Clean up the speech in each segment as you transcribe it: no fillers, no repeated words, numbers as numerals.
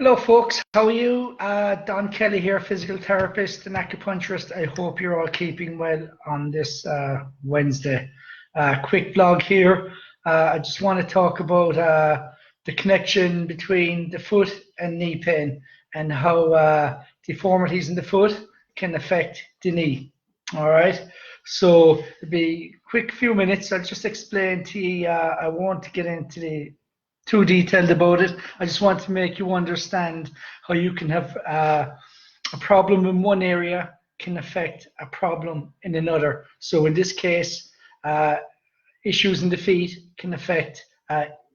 Hello folks, how are you? Don Kelly here, physical therapist and acupuncturist. I hope you're all keeping well on this Wednesday. Quick vlog here. I just want to talk about the connection between the foot and knee pain and how deformities in the foot can affect the knee. All right, so it'll be a quick few minutes. I'll just explain to you. I won't get into the too detailed about it. I just want to make you understand how you can have a problem in one area can affect a problem in another. So in this case, issues in the feet can affect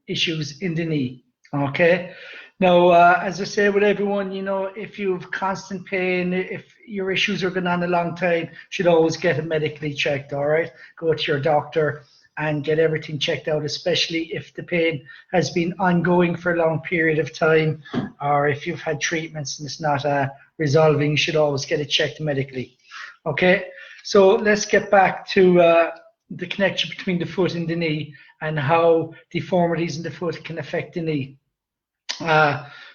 issues in the knee. Okay. Now, as I say with everyone, you know, if you have constant pain, if your issues are going on a long time, you should always get it medically checked. All right. Go to your doctor and get everything checked out, especially if the pain has been ongoing for a long period of time, or if you've had treatments and it's not resolving, you should always get it checked medically. Okay, so let's get back to the connection between the foot and the knee and how deformities in the foot can affect the knee.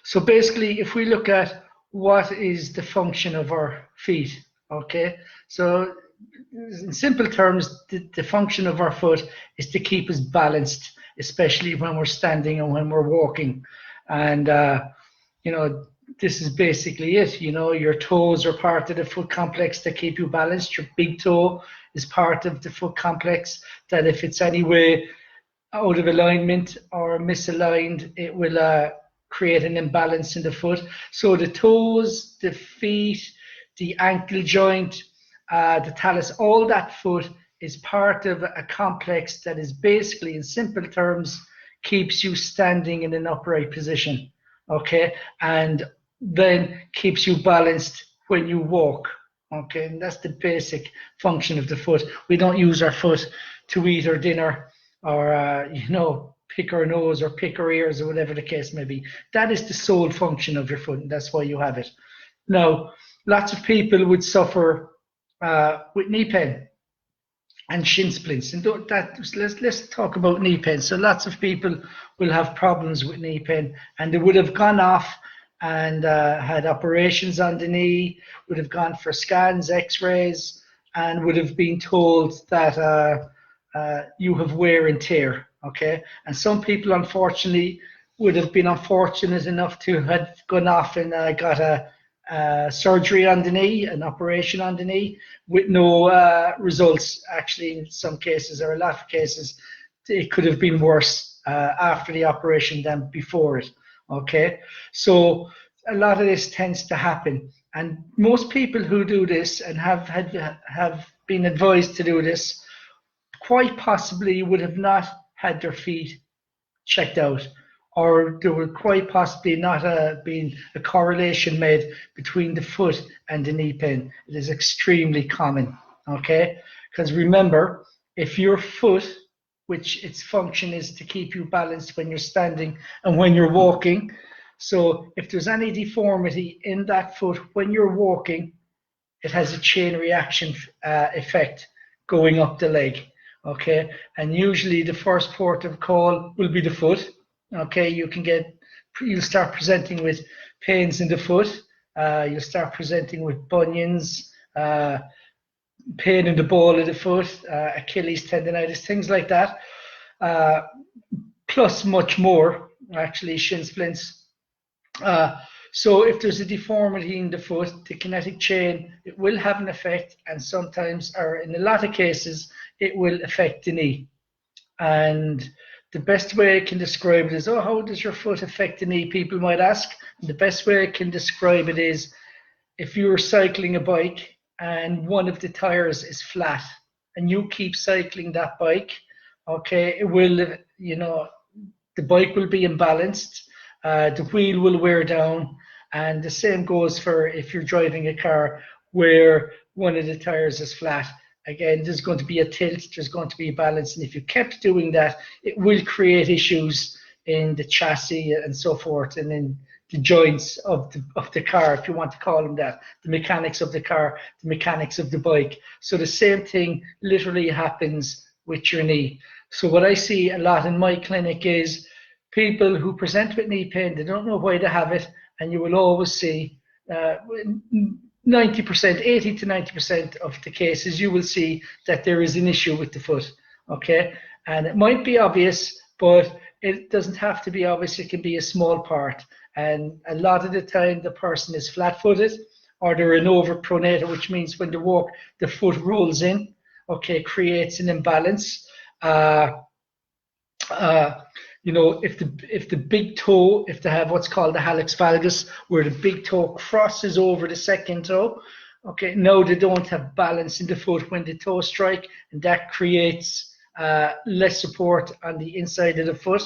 So basically, if we look at what is the function of our feet, okay, so in simple terms, the function of our foot is to keep us balanced, especially when we're standing and when we're walking. And, you know, this is basically it. You know, your toes are part of the foot complex that keep you balanced. Your big toe is part of the foot complex that if it's any way out of alignment or misaligned, it will create an imbalance in the foot. So the toes, the feet, the ankle joint, the talus, all that foot is part of a complex that is basically, in simple terms, keeps you standing in an upright position, okay, and then keeps you balanced when you walk, okay, and that's the basic function of the foot. We don't use our foot to eat our dinner or, you know, pick our nose or pick our ears or whatever the case may be. That is the sole function of your foot, and that's why you have it. Now, lots of people would suffer with knee pain and shin splints, and let's talk about knee pain. So lots of people will have problems with knee pain, and they would have gone off and had operations on the knee, would have gone for scans, x-rays, and would have been told that you have wear and tear, okay? And some people, unfortunately, would have been unfortunate enough to have gone off and got a surgery on the knee, an operation on the knee, with no results. Actually, in some cases, or a lot of cases, it could have been worse after the operation than before it. Okay, so a lot of this tends to happen, and most people who do this and have been advised to do this, quite possibly would have not had their feet checked out, or there will quite possibly not been a correlation made between the foot and the knee pain. It is extremely common, okay? Because remember, if your foot, which its function is to keep you balanced when you're standing and when you're walking, so if there's any deformity in that foot when you're walking, it has a chain reaction effect going up the leg, okay? And usually the first port of call will be the foot. Okay, you'll start presenting with pains in the foot. You'll start presenting with bunions, pain in the ball of the foot, Achilles tendonitis, things like that. Plus much more, actually, shin splints. So if there's a deformity in the foot, the kinetic chain, it will have an effect, and sometimes, or in a lot of cases, it will affect the knee. And the best way I can describe it is, oh, how does your foot affect the knee? People might ask. And the best way I can describe it is, if you're cycling a bike and one of the tires is flat and you keep cycling that bike, okay, it will, you know, the bike will be imbalanced, the wheel will wear down, and the same goes for if you're driving a car where one of the tires is flat. Again, there's going to be a tilt, there's going to be a balance, and if you kept doing that, it will create issues in the chassis and so forth, and in the joints of the car, if you want to call them that, the mechanics of the car, the mechanics of the bike. So the same thing literally happens with your knee. So what I see a lot in my clinic is people who present with knee pain, they don't know why they have it, and you will always see 90%, 80 to 90% of the cases, you will see that there is an issue with the foot, okay? And it might be obvious, but it doesn't have to be obvious. It can be a small part. And a lot of the time, the person is flat-footed, or they're an overpronator, which means when they walk, the foot rolls in, okay, creates an imbalance. You know, if the big toe, if they have what's called the hallux valgus, where the big toe crosses over the second toe, okay, now they don't have balance in the foot when the toe strike, and that creates less support on the inside of the foot.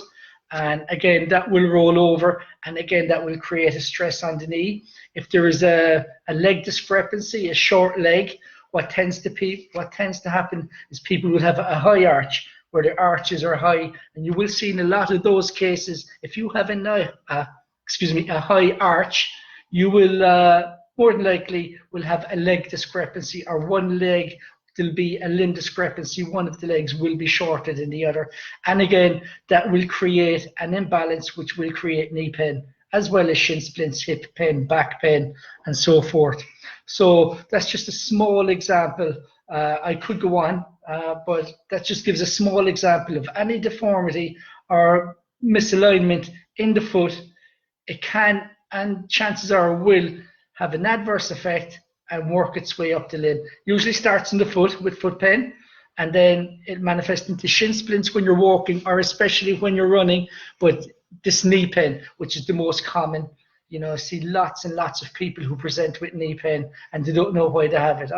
And again, that will roll over, and again, that will create a stress on the knee. If there is a leg discrepancy, a short leg, what tends to happen is people will have a high arch, where the arches are high, and you will see in a lot of those cases, if you have a high arch, you will more than likely will have a leg discrepancy, or one leg, there'll be a limb discrepancy, one of the legs will be shorter than the other. And again, that will create an imbalance, which will create knee pain, as well as shin splints, hip pain, back pain, and so forth. So that's just a small example. I could go on, but that just gives a small example of any deformity or misalignment in the foot. It can, and chances are will, have an adverse effect and work its way up the limb. Usually starts in the foot with foot pain, and then it manifests into shin splints when you're walking, or especially when you're running. But this knee pain, which is the most common, you know, I see lots and lots of people who present with knee pain and they don't know why they have it.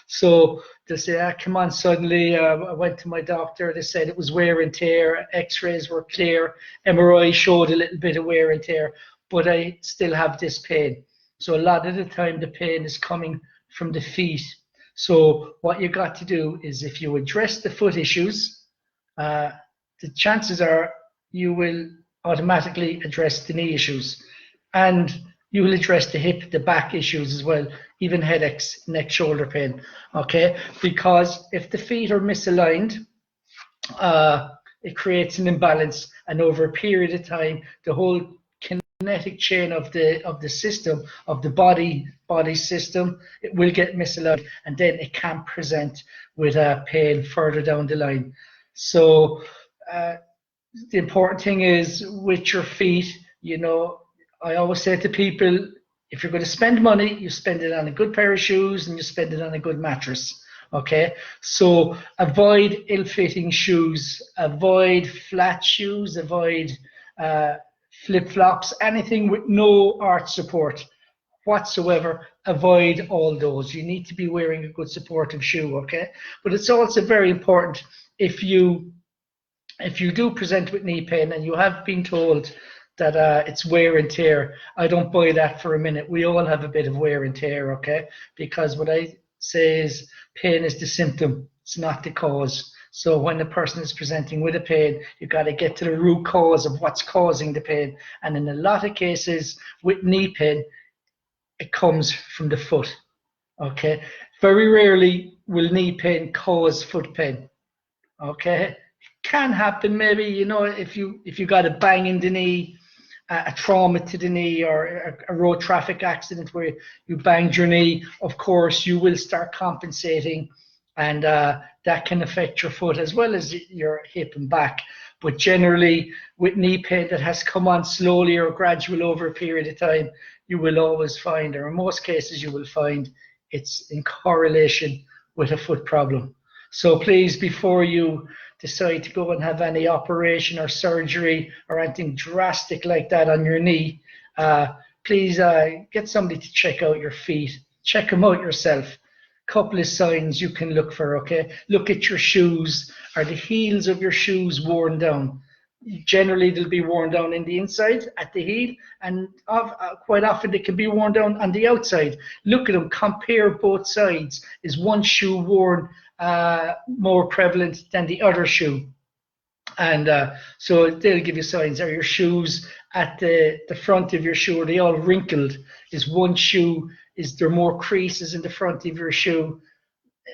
So they'll say, come on, suddenly I went to my doctor, they said it was wear and tear, x-rays were clear, MRI showed a little bit of wear and tear, but I still have this pain. So a lot of the time the pain is coming from the feet. So what you got to do is, if you address the foot issues, the chances are you will automatically address the knee issues, and you will address the hip, the back issues as well, even headaches, neck, shoulder pain, okay? Because if the feet are misaligned, it creates an imbalance, and over a period of time, the whole kinetic chain of the system, of the body system, it will get misaligned, and then it can present with pain further down the line. So the important thing is with your feet, you know, I always say to people, if you're going to spend money, you spend it on a good pair of shoes and you spend it on a good mattress. Okay, so avoid ill-fitting shoes, avoid flat shoes, avoid flip-flops, anything with no arch support whatsoever. Avoid all those. You need to be wearing a good supportive shoe. Okay, but it's also very important, if you do present with knee pain and you have been told that it's wear and tear, I don't buy that for a minute. We all have a bit of wear and tear, okay? Because what I say is, pain is the symptom, it's not the cause. So when the person is presenting with a pain, you've got to get to the root cause of what's causing the pain. And in a lot of cases with knee pain, it comes from the foot, okay? Very rarely will knee pain cause foot pain, okay? Can happen maybe, you know, if you got a bang in the knee, a trauma to the knee, or a road traffic accident where you banged your knee, of course you will start compensating, and that can affect your foot as well as your hip and back. But generally with knee pain that has come on slowly or gradual over a period of time, you will always find, or in most cases you will find, it's in correlation with a foot problem. So please, before you decide to go and have any operation or surgery or anything drastic like that on your knee, please get somebody to check out your feet. Check them out yourself. Couple of signs you can look for, okay? Look at your shoes. Are the heels of your shoes worn down? Generally, they'll be worn down in the inside at the heel, and quite often they can be worn down on the outside. Look at them, compare both sides. Is one shoe worn more prevalent than the other shoe? And so they'll give you signs. Are your shoes at the front of your shoe, are they all wrinkled? Is one shoe, is there more creases in the front of your shoe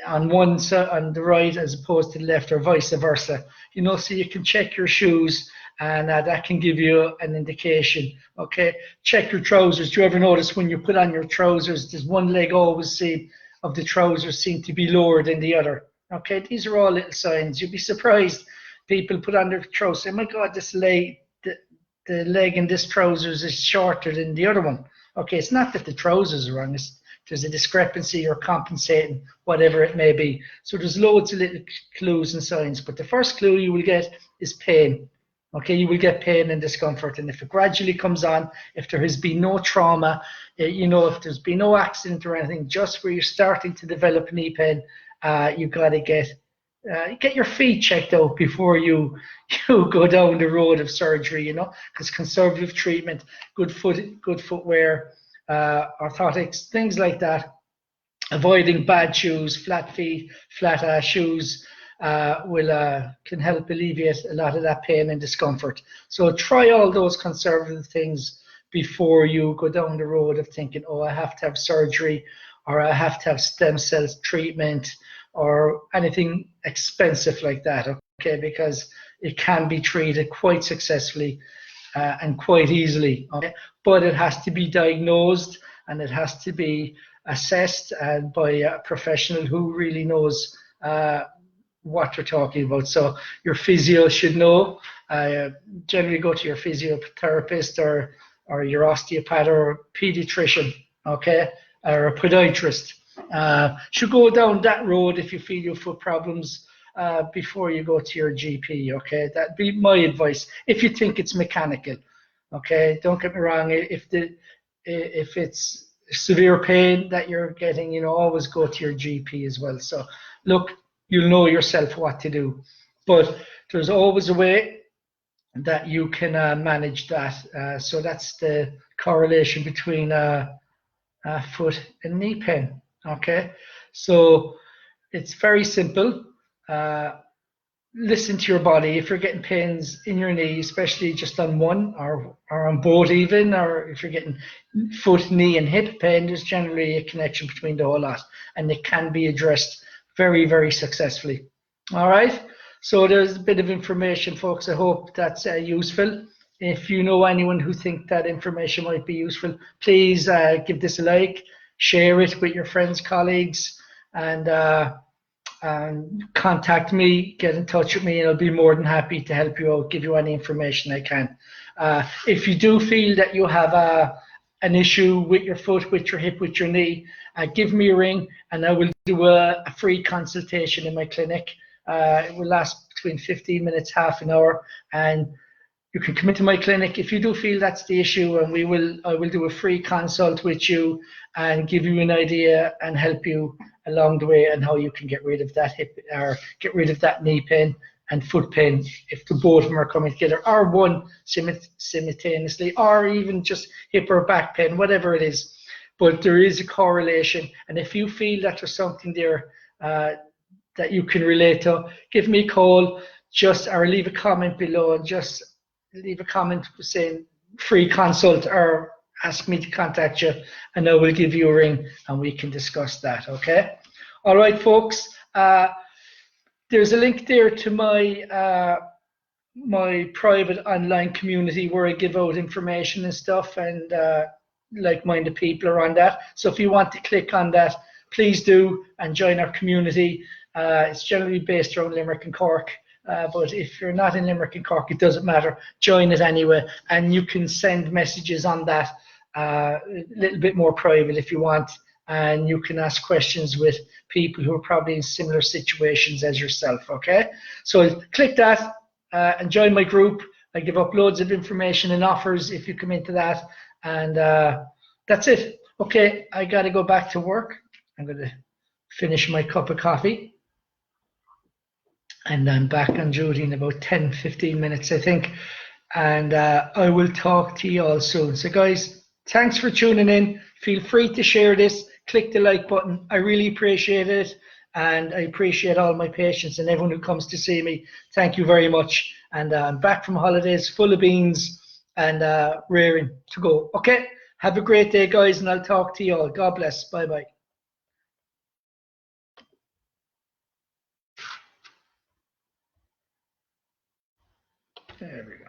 on one side, on the right, as opposed to the left, or vice versa? You know, so you can check your shoes and that can give you an indication. Okay, check your trousers. Do you ever notice when you put on your trousers, does one leg always seem of the trousers seem to be lower than the other? Okay, these are all little signs. You'd be surprised. People put on their trousers, say, "My God, this leg, the leg in this trousers is shorter than the other one." Okay, it's not that the trousers are wrong. There's a discrepancy or compensating, whatever it may be. So there's loads of little clues and signs. But the first clue you will get is pain. Okay, you will get pain and discomfort. And if it gradually comes on, if there has been no trauma, if there's been no accident or anything, just where you're starting to develop knee pain, you've got to get your feet checked out before you go down the road of surgery, because conservative treatment, good footwear, orthotics, things like that, avoiding bad shoes, flat feet, flat shoes, can help alleviate a lot of that pain and discomfort. So try all those conservative things before you go down the road of thinking, oh, I have to have surgery, or I have to have stem cell treatment, or anything expensive like that, okay? Because it can be treated quite successfully and quite easily, okay? But it has to be diagnosed and it has to be assessed by a professional who really knows what you're talking about. So your physio should know. Generally go to your physiotherapist or your osteopath or pediatrician, okay, or a podiatrist. Should go down that road if you feel your foot problems before you go to your GP, okay? That'd be my advice if you think it's mechanical, okay? Don't get me wrong. If it's severe pain that you're getting, always go to your GP as well. So look, you'll know yourself what to do, but there's always a way that you can manage that. So that's the correlation between foot and knee pain, okay? So it's very simple. Listen to your body. If you're getting pains in your knee, especially just on one or on both even, or if you're getting foot, knee and hip pain, there's generally a connection between the whole lot, and it can be addressed very, very successfully. All right, so there's a bit of information, folks. I hope that's useful. If you know anyone who think that information might be useful, please give this a like, share it with your friends, colleagues, and contact me, get in touch with me, and I'll be more than happy to help you out, give you any information I can. If you do feel that you have an issue with your foot, with your hip, with your knee, give me a ring and I will do a free consultation in my clinic. It will last between 15 minutes, half an hour, and you can come into my clinic if you do feel that's the issue, and I will do a free consult with you and give you an idea and help you along the way on how you can get rid of that hip or get rid of that knee pain and foot pain if the both of them are coming together, or one simultaneously, or even just hip or back pain, whatever it is. But there is a correlation, and if you feel that there's something there that you can relate to, give me a call, or leave a comment below, and just leave a comment saying free consult, or ask me to contact you, and I will give you a ring and we can discuss that, okay? All right, folks. There's a link there to my my private online community where I give out information and stuff, and like-minded people are on that. So if you want to click on that, please do and join our community. It's generally based around Limerick and Cork. But if you're not in Limerick and Cork, it doesn't matter. Join it anyway, and you can send messages on that a little bit more private if you want, and you can ask questions with people who are probably in similar situations as yourself, okay? So click that and join my group. I give up loads of information and offers if you come into that, and that's it. Okay, I got to go back to work. I'm going to finish my cup of coffee. And I'm back on duty in about 10-15 minutes, I think. And I will talk to you all soon. So guys, thanks for tuning in. Feel free to share this. Click the like button. I really appreciate it. And I appreciate all my patients and everyone who comes to see me. Thank you very much. And I'm back from holidays full of beans and raring to go. Okay, have a great day, guys, and I'll talk to you all. God bless. Bye-bye. There we go.